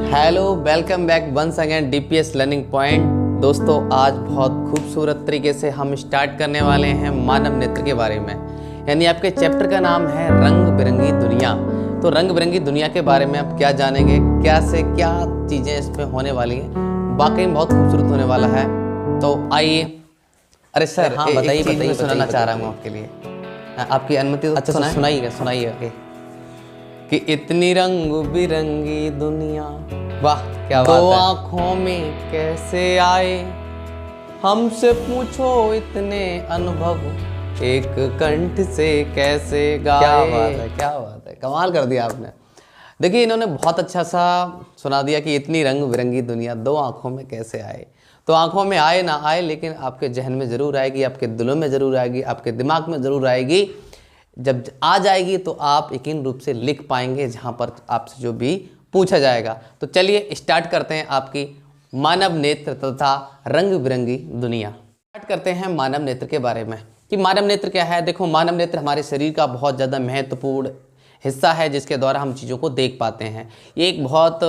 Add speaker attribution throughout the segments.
Speaker 1: Hello, welcome back once again DPS learning point. दोस्तों, आज बहुत खूबसूरत तरीके से हम स्टार्ट करने वाले हैं मानव नेत्र के बारे में। यानी आपके चैप्टर का नाम है रंग बिरंगी दुनिया। तो रंग बिरंगी दुनिया के बारे में आप क्या जानेंगे, क्या से क्या चीज़ें इसमें होने वाली हैं। वाकई में बहुत खूबसूरत होने वाला है। तो आइए। अरे सर, हाँ बताइए बताइए, सुनाना चाह रहा हूँ आपके लिए। आपकी अनुमति? अच्छा सुनाइएगा सुनाइएगा। कि इतनी रंग बिरंगी दुनिया, वाह क्या बात है। दो आँखों में कैसे आए, हमसे पूछो इतने अनुभव, एक कंठ से कैसे गाए। क्या बात है, क्या बात है, कमाल कर दिया आपने। देखिए, इन्होंने बहुत अच्छा सा सुना दिया कि इतनी रंग बिरंगी दुनिया दो आँखों में कैसे आए। तो आँखों में आए ना आए, लेकिन आपके जहन में ज़रूर आएगी, आपके दिलों में ज़रूर आएगी, आपके दिमाग में ज़रूर आएगी। जब आ जाएगी तो आप यकीन रूप से लिख पाएंगे जहाँ पर आपसे जो भी पूछा जाएगा। तो चलिए स्टार्ट करते हैं आपकी मानव नेत्र तथा रंग बिरंगी दुनिया। स्टार्ट करते हैं मानव नेत्र के बारे में कि मानव नेत्र क्या है। देखो, मानव नेत्र हमारे शरीर का बहुत ज़्यादा महत्वपूर्ण हिस्सा है, जिसके द्वारा हम चीज़ों को देख पाते हैं। ये एक बहुत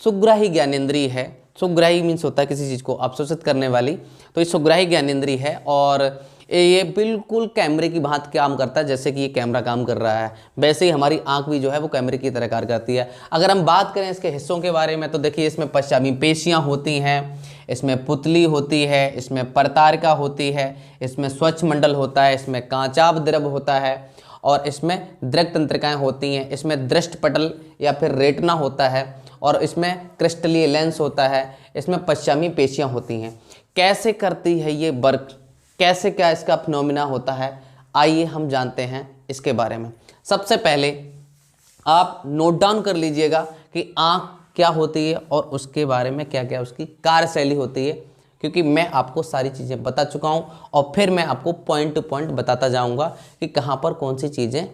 Speaker 1: सुग्राही ज्ञानेंद्रिय है। सुग्राही मीन्स होता है किसी चीज़ को अवशोषित करने वाली। तो ये सुग्राही ज्ञानेंद्रिय है और ये बिल्कुल कैमरे की भांति काम करता है। जैसे कि ये कैमरा काम कर रहा है, वैसे ही हमारी आंख भी जो है वो कैमरे की तरह कार्य करती है। अगर हम बात करें इसके हिस्सों के बारे में, तो देखिए, इसमें पश्चामी पेशियां होती हैं, इसमें पुतली होती है, इसमें परतारिका होती है, इसमें स्वच्छ मंडल होता है, इसमें कांचाभ द्रव होता है और इसमें दृक तंत्रिकाएँ होती हैं, इसमें दृष्टपटल या फिर रेटना होता है और इसमें क्रिस्टलीय लेंस होता है, इसमें पश्चामी पेशियाँ होती हैं। कैसे करती है ये वर्क, कैसे क्या इसका फिनोमिना होता है, आइए हम जानते हैं इसके बारे में। सबसे पहले आप नोट डाउन कर लीजिएगा कि आँख क्या होती है और उसके बारे में क्या क्या उसकी कार्यशैली होती है, क्योंकि मैं आपको सारी चीज़ें बता चुका हूँ और फिर मैं आपको पॉइंट टू पॉइंट बताता जाऊँगा कि कहाँ पर कौन सी चीज़ें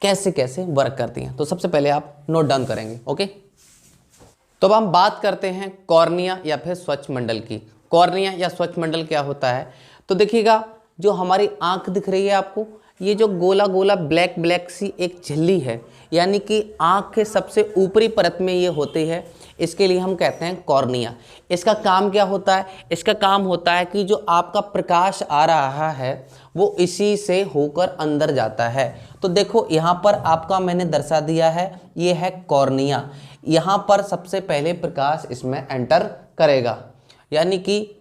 Speaker 1: कैसे कैसे वर्क करती हैं। तो सबसे पहले आप नोट डाउन करेंगे, ओके। तो अब हम बात करते हैं कॉर्निया या फिर स्वच्छ मंडल की। कॉर्निया या स्वच्छ मंडल क्या होता है, तो देखिएगा, जो हमारी आंख दिख रही है आपको, ये जो गोला गोला ब्लैक ब्लैक सी एक झिल्ली है, यानी कि आंख के सबसे ऊपरी परत में ये होती है। इसके लिए हम कहते हैं कॉर्निया। इसका काम क्या होता है? इसका काम होता है कि जो आपका प्रकाश आ रहा है वो इसी से होकर अंदर जाता है। तो देखो, यहाँ पर आपका मैंने दर्शा दिया है, ये है कॉर्निया। यहाँ पर सबसे पहले प्रकाश इसमें एंटर करेगा, यानी कि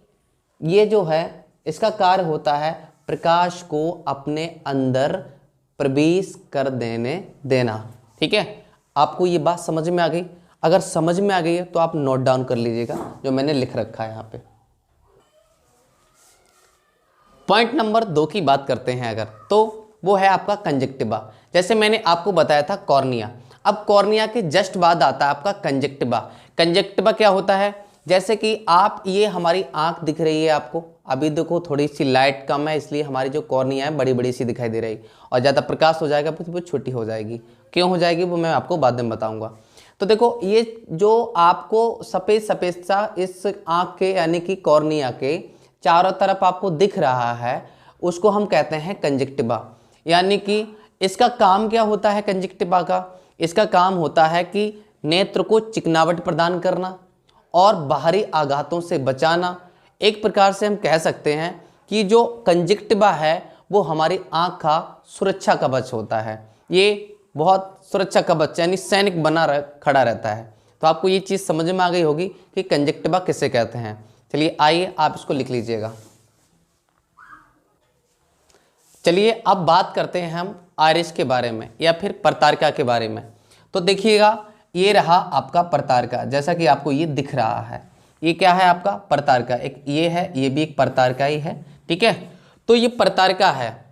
Speaker 1: ये जो है इसका कार्य होता है प्रकाश को अपने अंदर प्रवेश कर देना। ठीक है, आपको ये बात समझ में आ गई? अगर समझ में आ गई है तो आप नोट डाउन कर लीजिएगा जो मैंने लिख रखा है यहाँ पे। पॉइंट नंबर 2 की बात करते हैं अगर, तो वो है आपका कंजक्टिवा। जैसे मैंने आपको बताया था कॉर्निया, अब कॉर्निया के जस्ट बाद आता है आपका कंजक्टिवा। कंजक्टिवा क्या होता है? जैसे कि आप, ये हमारी आंख दिख रही है आपको, अभी देखो थोड़ी सी लाइट कम है, इसलिए हमारी जो कॉर्निया है बड़ी बड़ी सी दिखाई दे रही, और ज़्यादा प्रकाश हो जाएगा तो वो छोटी हो जाएगी। क्यों हो जाएगी वो मैं आपको बाद में बताऊंगा। तो देखो, ये जो आपको सफ़ेद सफ़ेद सा इस आँख के यानी कि कॉर्निया के चारों तरफ आपको दिख रहा है, उसको हम कहते हैं कंजक्टिवा। यानी कि इसका काम क्या होता है कंजक्टिवा का? इसका काम होता है कि नेत्र को चिकनावट प्रदान करना और बाहरी आघातों से बचाना। एक प्रकार से हम कह सकते हैं कि जो कंजक्टिवा है वो हमारी आँख का सुरक्षा कवच होता है। ये बहुत सुरक्षा कवच यानी सैनिक बना खड़ा रहता है। तो आपको ये चीज़ समझ में आ गई होगी कि कंजक्टिवा किसे कहते हैं। चलिए आइए आप इसको लिख लीजिएगा। चलिए अब बात करते हैं हम आइरिस के बारे में या फिर परतारिका के बारे में। तो देखिएगा, ये रहा आपका परतारिका, जैसा कि आपको ये दिख रहा है। ये क्या है आपका परतारिका, एक ये है, ये भी एक परतारिका ही है। ठीक है, तो ये परतारिका है,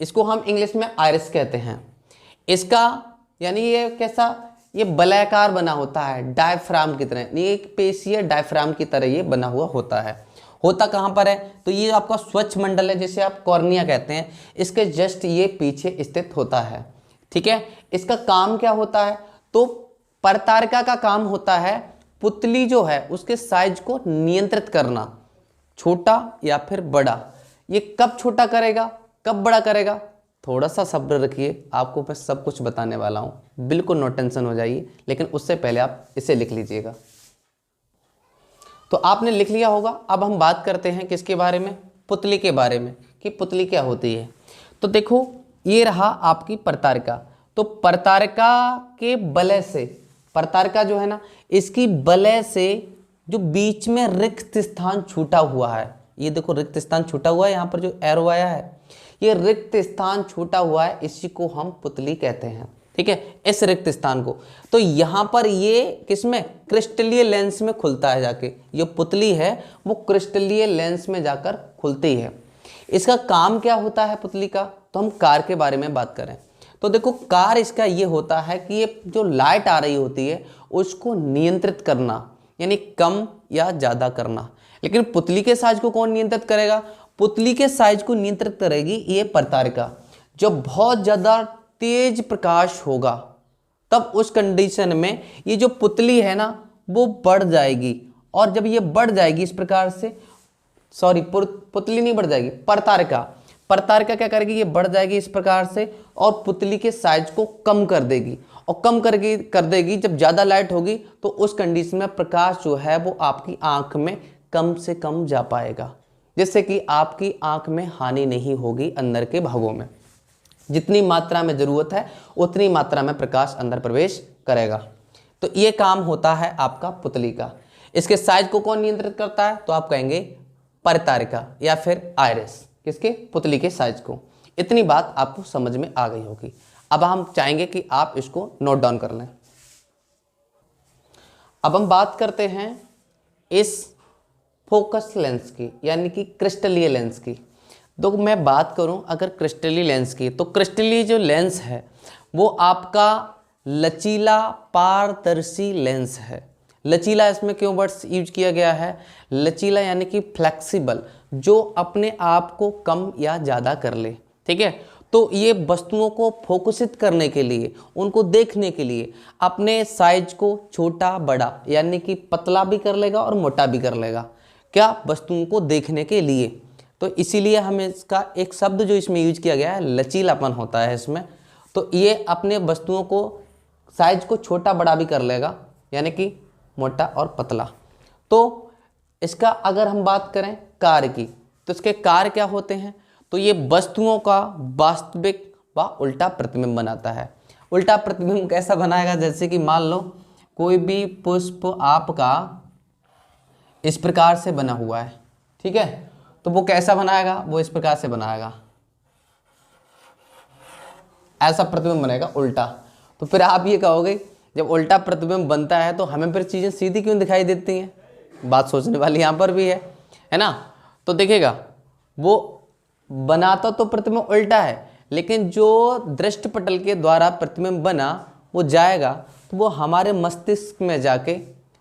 Speaker 1: इसको हम इंग्लिश में आइरिस कहते हैं। इसका यानी ये कैसा, ये वलयाकार बना होता है डायफ्राम की तरह, ये एक पेशीय डायफ्राम की तरह ये बना हुआ होता है। होता कहाँ पर है? तो ये आपका स्वच्छ मंडल है, जिसे आप कॉर्निया कहते हैं, इसके जस्ट ये पीछे स्थित होता है। ठीक है, इसका काम क्या होता है? तो परतारिका का काम होता है पुतली जो है उसके साइज को नियंत्रित करना, छोटा या फिर बड़ा। ये कब छोटा करेगा, कब बड़ा करेगा, थोड़ा सा सब्र रखिए, आपको मैं सब कुछ बताने वाला हूँ, बिल्कुल नो टेंशन हो जाइए। लेकिन उससे पहले आप इसे लिख लीजिएगा। तो आपने लिख लिया होगा। अब हम बात करते हैं किसके बारे में, पुतली के बारे में, कि पुतली क्या होती है। तो देखो ये रहा आपकी परतारिका। तो परतारिका के बलय से, परतारिका जो है ना, इसकी बलय से जो बीच में रिक्त स्थान छूटा हुआ है, ये देखो रिक्त स्थान छूटा हुआ है, यहाँ पर जो एरो आया है, ये रिक्त स्थान छूटा हुआ है, इसी को हम पुतली कहते हैं। ठीक है, इस रिक्त स्थान को। तो यहाँ पर ये किसमें, क्रिस्टलीय लेंस में खुलता है जाके। ये पुतली है वो क्रिस्टलीय लेंस में जाकर खुलती है। इसका काम क्या होता है पुतली का, तो हम कार के बारे में बात करें तो देखो कार इसका ये होता है कि ये जो लाइट आ रही होती है उसको नियंत्रित करना, यानी कम या ज़्यादा करना। लेकिन पुतली के साइज को कौन नियंत्रित करेगा, पुतली के साइज को नियंत्रित करेगी ये परतारिका। जब बहुत ज़्यादा तेज प्रकाश होगा तब उस कंडीशन में ये जो पुतली है ना वो बढ़ जाएगी, और जब ये बढ़ जाएगी इस प्रकार से, सॉरी पुतली नहीं बढ़ जाएगी, परतारिका, परतारिका क्या करेगी, ये बढ़ जाएगी इस प्रकार से और पुतली के साइज को कम कर देगी, और कम कर देगी जब ज़्यादा लाइट होगी तो उस कंडीशन में प्रकाश जो है वो आपकी आंख में कम से कम जा पाएगा, जिससे कि आपकी आंख में हानि नहीं होगी अंदर के भागों में। जितनी मात्रा में ज़रूरत है उतनी मात्रा में प्रकाश अंदर प्रवेश करेगा। तो ये काम होता है आपका पुतली का। इसके साइज को कौन नियंत्रित करता है, तो आप कहेंगे परतारिका या फिर आयरिस, किसके, पुतली के साइज को। इतनी बात आपको समझ में आ गई होगी। अब हम चाहेंगे कि आप इसको नोट डाउन कर लें। अब हम बात करते हैं इस फोकस लेंस की, यानी कि क्रिस्टलीय लेंस की। तो मैं बात करूं अगर क्रिस्टलीय लेंस की, तो क्रिस्टलीय जो लेंस है वो आपका लचीला पारदर्शी लेंस है। लचीला इसमें क्यों वर्ड्स यूज किया गया है, लचीला यानी कि फ्लेक्सिबल, जो अपने आप को कम या ज़्यादा कर ले। ठीक है, तो ये वस्तुओं को फोकसित करने के लिए, उनको देखने के लिए अपने साइज को छोटा बड़ा यानी कि पतला भी कर लेगा और मोटा भी कर लेगा, क्या, वस्तुओं को देखने के लिए। तो इसीलिए हमें इसका एक शब्द जो इसमें यूज किया गया है लचीलापन होता है इसमें। तो ये अपने वस्तुओं को साइज को छोटा बड़ा भी कर लेगा, यानी कि मोटा और पतला। तो इसका अगर हम बात करें कार्य की, तो इसके कार्य क्या होते हैं, तो ये वस्तुओं का वास्तविक व उल्टा प्रतिबिंब बनाता है। उल्टा प्रतिबिंब कैसा बनाएगा, जैसे कि मान लो कोई भी पुष्प आपका इस प्रकार से बना हुआ है, ठीक है, तो वो कैसा बनाएगा, वो इस प्रकार से बनाएगा, ऐसा प्रतिबिंब बनेगा उल्टा। तो फिर आप ये कहोगे जब उल्टा प्रतिबिंब बनता है तो हमें फिर चीज़ें सीधी क्यों दिखाई देती हैं, बात सोचने वाली यहाँ पर भी है ना। तो देखिएगा वो बनाता तो प्रतिबिंब उल्टा है, लेकिन जो दृष्टपटल के द्वारा प्रतिबिंब बना वो जाएगा तो वो हमारे मस्तिष्क में जाके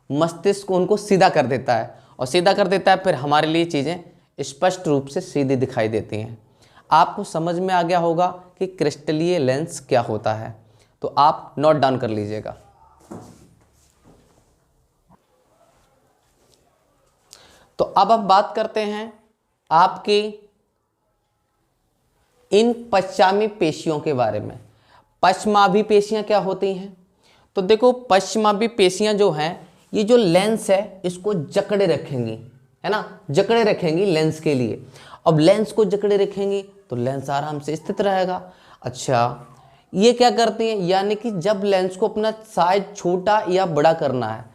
Speaker 1: मस्तिष्क उनको सीधा कर देता है, और सीधा कर देता है फिर हमारे लिए चीज़ें स्पष्ट रूप से सीधी दिखाई देती हैं। आपको समझ में आ गया होगा कि क्रिस्टलीय लेंस क्या होता है, तो आप नोट डाउन कर लीजिएगा। तो अब हम बात करते हैं आपकी इन पश्चामी पेशियों के बारे में। पश्चमाभि पेशियां क्या होती हैं, तो देखो पश्चमाभि पेशियां जो हैं ये जो लेंस है इसको जकड़े रखेंगी, है ना, जकड़े रखेंगी लेंस के लिए। अब लेंस को जकड़े रखेंगी तो लेंस आराम से स्थित रहेगा। अच्छा, ये क्या करती हैं, यानी कि जब लेंस को अपना साइज छोटा या बड़ा करना है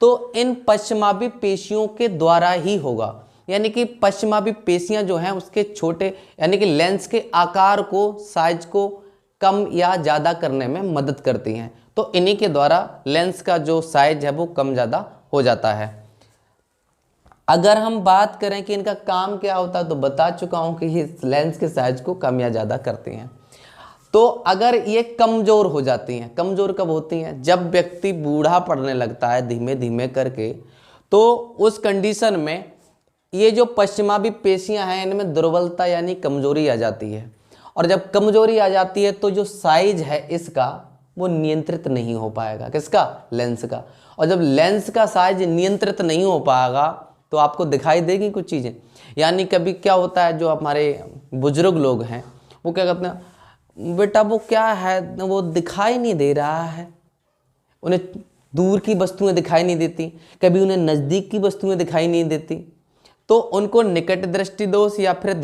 Speaker 1: तो इन पश्चमाभि पेशियों के द्वारा ही होगा। यानी कि पश्चमाभि पेशियां जो हैं उसके छोटे, यानी कि लेंस के आकार को, साइज को कम या ज़्यादा करने में मदद करती हैं। तो इन्हीं के द्वारा लेंस का जो साइज है वो कम ज़्यादा हो जाता है। अगर हम बात करें कि इनका काम क्या होता है, तो बता चुका हूं कि ये लेंस के साइज को कम या ज़्यादा करती हैं। तो अगर ये कमज़ोर हो जाती हैं, कमज़ोर कब होती हैं, जब व्यक्ति बूढ़ा पड़ने लगता है धीमे धीमे करके, तो उस कंडीशन में ये जो पश्चिमाभि पेशियां हैं इनमें दुर्बलता यानी कमजोरी आ जाती है। और जब कमजोरी आ जाती है तो जो साइज है इसका वो नियंत्रित नहीं हो पाएगा, किसका, लेंस का। और जब लेंस का साइज नियंत्रित नहीं हो पाएगा तो आपको दिखाई देगी कुछ चीज़ें। यानी कभी क्या होता है, जो हमारे बुजुर्ग लोग हैं वो क्या कहते हैं, बेटा वो क्या है, वो दिखाई नहीं दे रहा है, उन्हें दूर की वस्तुएं दिखाई नहीं देती, कभी उन्हें नज़दीक की वस्तुएं दिखाई नहीं देती, तो उनको निकट दृष्टि दोष या फिर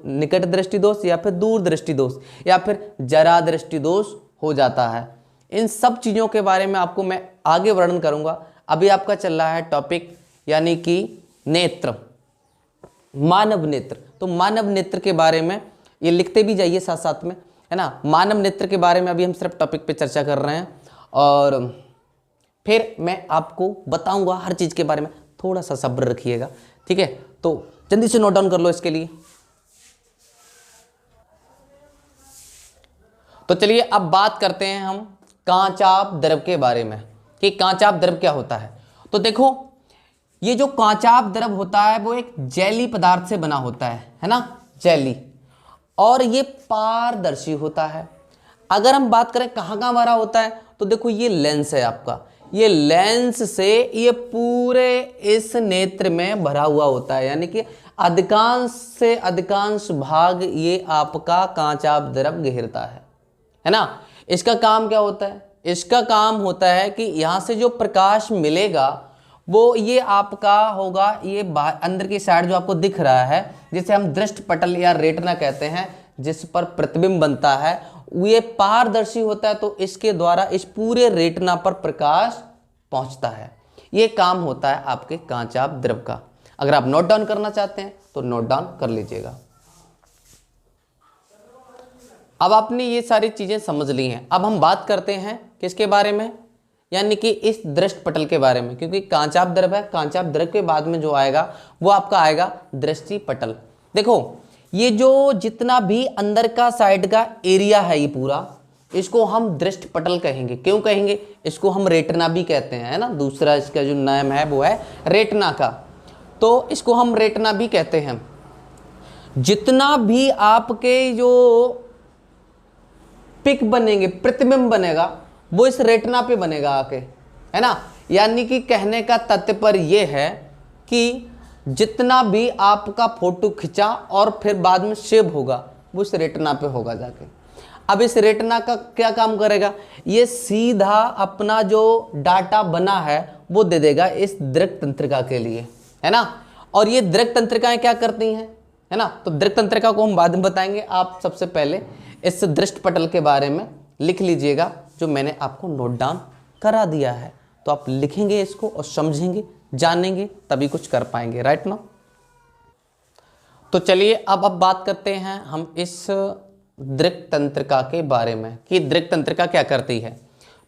Speaker 1: निकट दृष्टि दोष या फिर दूर दृष्टि दोष या फिर जरा दृष्टि दोष हो जाता है। इन सब चीज़ों के बारे में आपको मैं आगे वर्णन करूंगा। अभी आपका चल रहा है टॉपिक यानी कि नेत्र, मानव नेत्र। तो मानव नेत्र के बारे में ये लिखते भी जाइए साथ साथ में, है ना। मानव नेत्र के बारे में अभी हम सिर्फ टॉपिक पे चर्चा कर रहे हैं और फिर मैं आपको बताऊंगा हर चीज़ के बारे में। थोड़ा सा सब्र रखिएगा, ठीक है। तो जल्दी से नोट डाउन कर लो इसके लिए। तो चलिए अब बात करते हैं हम कांचाभ द्रव के बारे में कि कांचाभ द्रव क्या होता है। तो देखो, ये जो कांचाभ द्रव होता है वो एक जेली पदार्थ से बना होता है ना, जेली, और ये पारदर्शी होता है। अगर हम बात करें कहाँ कहाँ भरा होता है, तो देखो ये लेंस है आपका, ये लेंस से ये पूरे इस नेत्र में भरा हुआ होता है, यानी कि अधिकांश से अधिकांश भाग ये आपका कांचाभ द्रव घेरता है ना। इसका काम क्या होता है? इसका काम होता है कि यहाँ से जो प्रकाश मिलेगा वो ये आपका होगा, ये अंदर की साइड जो आपको दिख रहा है जिसे हम दृष्टि पटल या रेटिना कहते हैं, जिस पर प्रतिबिंब बनता है, ये पारदर्शी होता है। तो इसके द्वारा इस पूरे रेटिना पर प्रकाश पहुंचता है। ये काम होता है आपके कांचाभ द्रव का। अगर आप नोट डाउन करना चाहते हैं तो नोट डाउन कर लीजिएगा। अब आपने ये सारी चीजें समझ ली हैं। अब हम बात करते हैं किसके बारे में, यानी कि इस दृष्टि पटल के बारे में, क्योंकि कांचाभ द्रव है। कांचाभ द्रव के बाद में जो आएगा वो आपका आएगा दृष्टि पटल। देखो, ये जो जितना भी अंदर का साइड का एरिया है ये पूरा, इसको हम दृष्टि पटल कहेंगे। क्यों कहेंगे? इसको हम रेटिना भी कहते हैं, है ना। दूसरा इसका जो नाम है वो है रेटिना का, तो इसको हम रेटिना भी कहते हैं। जितना भी आपके जो पिक बनेंगे, प्रतिबिंब बनेगा, वो इस रेटिना पे बनेगा आके, है ना। यानी कि कहने का तात्पर्य ये है कि जितना भी आपका फोटो खिंचा और फिर बाद में सेव होगा वो इस रेटिना पे होगा जाके। अब इस रेटिना का क्या काम करेगा? ये सीधा अपना जो डाटा बना है वो दे देगा इस दृक् तंत्रिका के लिए, है ना। और ये दृक् तंत्रिकाएं क्या करती हैं, है ना। तो दृक् तंत्रिका को हम बाद में बताएंगे। आप सबसे पहले इस दृष्टि पटल के बारे में लिख लीजिएगा जो मैंने आपको नोट डाउन करा दिया है। तो आप लिखेंगे इसको और समझेंगे, जानेंगे, तभी कुछ कर पाएंगे, राइट ना। तो चलिए अब बात करते हैं हम इस दृक् तंत्रिका के बारे में कि दृक् तंत्रिका क्या करती है।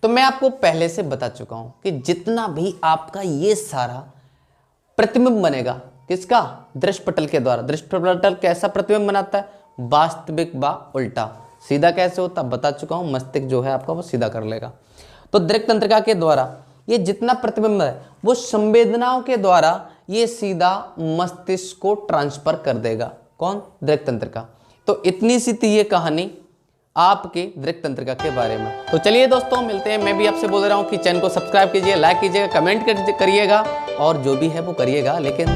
Speaker 1: तो मैं आपको पहले से बता चुका हूं कि जितना भी आपका ये सारा प्रतिबिंब बनेगा किसका? दृष्टि पटल के द्वारा। दृष्टि पटल कैसा प्रतिबिंब बनाता है? वास्तविक व उल्टा। सीधा कैसे होता बता चुका हूं, मस्तिष्क जो है आपका वो सीधा कर लेगा। तो दृक् तंत्रिका के द्वारा ये जितना प्रतिबिंब है वो संवेदनाओं के द्वारा ये सीधा मस्तिष्क को ट्रांसफर कर देगा। कौन? दृक् तंत्रिका। तो इतनी सी थी ये कहानी आपके दृक् तंत्रिका के बारे में। तो चलिए दोस्तों, मिलते हैं। मैं भी आपसे बोल रहा हूँ कि चैनल को सब्सक्राइब कीजिए, लाइक कीजिएगा, कमेंट करिएगा और जो भी है वो करिएगा, लेकिन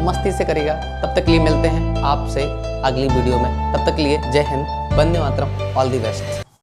Speaker 1: मस्ती से करिएगा। तब तक के लिए मिलते हैं आपसे अगली वीडियो में। तब तक के लिए जय Hind, Vande Mataram, all the best.